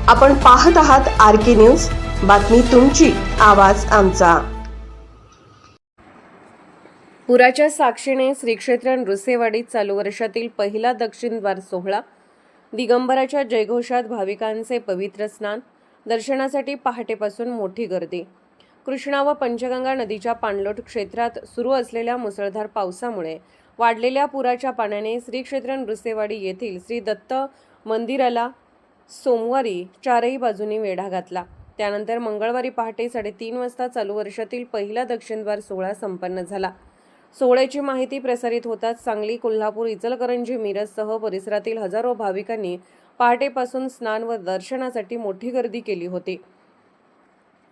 आपण पाहत आहात RK न्यूज, बातमी तुमची, आवाज आमचा। पुराच्या साक्षीने श्री क्षेत्र नृसिंहवाडीत चालू वर्षातील पहिला दक्षिण द्वार सोहळा। दिगंबराच्या जयघोषात भाविकांचे पवित्र स्नान। दर्शनासाठी पहाटेपासून मोठी गर्दी। कृष्णा व पंचगंगा नदीच्या पाणलोट क्षेत्रात सुरू असलेल्या मुसळधार पावसामुळे वाढलेल्या पुराच्या पाण्याने श्री क्षेत्र नृसिंहवाडी येथील श्री दत्त मंदिराला सोमवारी चारही बाजूनी वेढा घातला। त्यानंतर मंगळवारी पहाटे 3:30 वाजता चालू वर्षातील पहिला दक्षिण द्वार सोहळा संपन्न झाला। सोहळ्याची माहिती प्रसारित होताच सांगली, कोल्हापूर, इचलकरंजी, मिरजसह परिसरातील हजारो भाविकांनी पहाटेपासून स्नान व दर्शनासाठी मोठी गर्दी केली होती।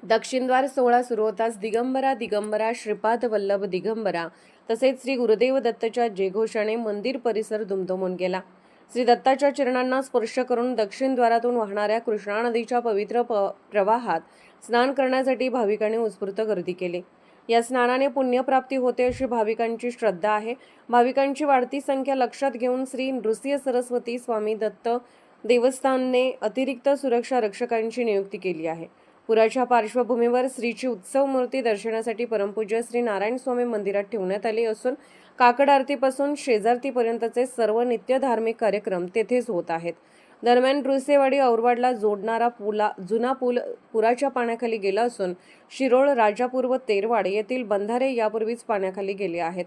दक्षिण द्वार सोहळा सुरू होताच दिगंबरा दिगंबरा श्रीपाद वल्लभ दिगंबरा तसेच श्री गुरुदेव दत्तच्या जयघोषाने मंदिर परिसर दुमदुमून गेला। श्री दत्ताच्या चरणांना स्पर्श करून दक्षिण द्वारातून वाहणाऱ्या कृष्णा नदीच्या पवित्र प्रवाहात स्नान करण्यासाठी भाविकांनी उत्स्फूर्त गर्दी केली। या स्नानाने पुण्यप्राप्ती होते अशी भाविकांची श्रद्धा आहे। भाविकांची वाढती संख्या लक्षात घेऊन श्री नृसिंह सरस्वती स्वामी दत्त देवस्थानने अतिरिक्त सुरक्षा रक्षकांची नियुक्ती केली आहे। पुराच्या पार्श्वभूमीवर श्रीची उत्सव मूर्ती दर्शनासाठी परमपूज्य श्री नारायण स्वामी मंदिरात ठेवण्यात आली असून काकड आरतीपासून शेजारतीपर्यंतचे सर्व नित्य धार्मिक कार्यक्रम तेथेच होत आहेत। दरम्यान नृसिंहवाडी औरवाडला जोडणारा जुना पूल पुराच्या पाण्याखाली गेला असून शिरोळ, राजापूर व तेरवाड येथील बंधारे यापूर्वीच पाण्याखाली गेले आहेत।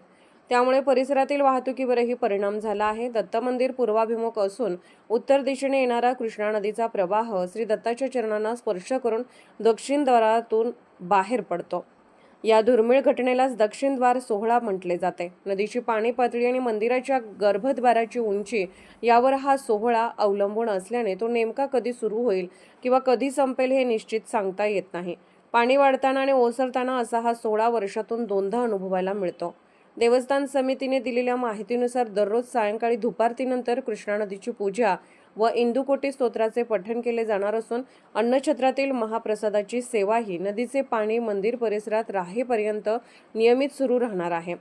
त्यामुळे परिसरातील वाहतुकीवरही परिणाम झाला आहे। दत्त मंदिर पूर्वाभिमुख असून उत्तर दिशेने येणारा कृष्णा नदीचा प्रवाह श्री दत्ताच्या चरणांना स्पर्श करून दक्षिण द्वारातून बाहेर पडतो। या दुर्मिळ घटनेलाच दक्षिण द्वार सोहळा म्हटले जाते। नदीची पाणी पातळी आणि मंदिराच्या गर्भद्वाराची उंची यावर हा सोहळा अवलंबून असल्याने तो नेमका कधी सुरू होईल किंवा कधी संपेल हे निश्चित सांगता येत नाही। पाणी वाढताना आणि ओसरताना असा हा सोहळा वर्षातून दोनदा अनुभवायला मिळतो। देवस्थान समितीने दिलेल्या माहितीनुसार दररोज सायंकाळी धुपारतीनंतर कृष्णा नदीची पूजा व इंदुकोटी स्तोत्राचे पठण केले जाणार असून अन्नछत्रातील महाप्रसादाची सेवाही नदीचे पाणी मंदिर परिसरात राहेपर्यंत नियमित सुरू राहणार आहे।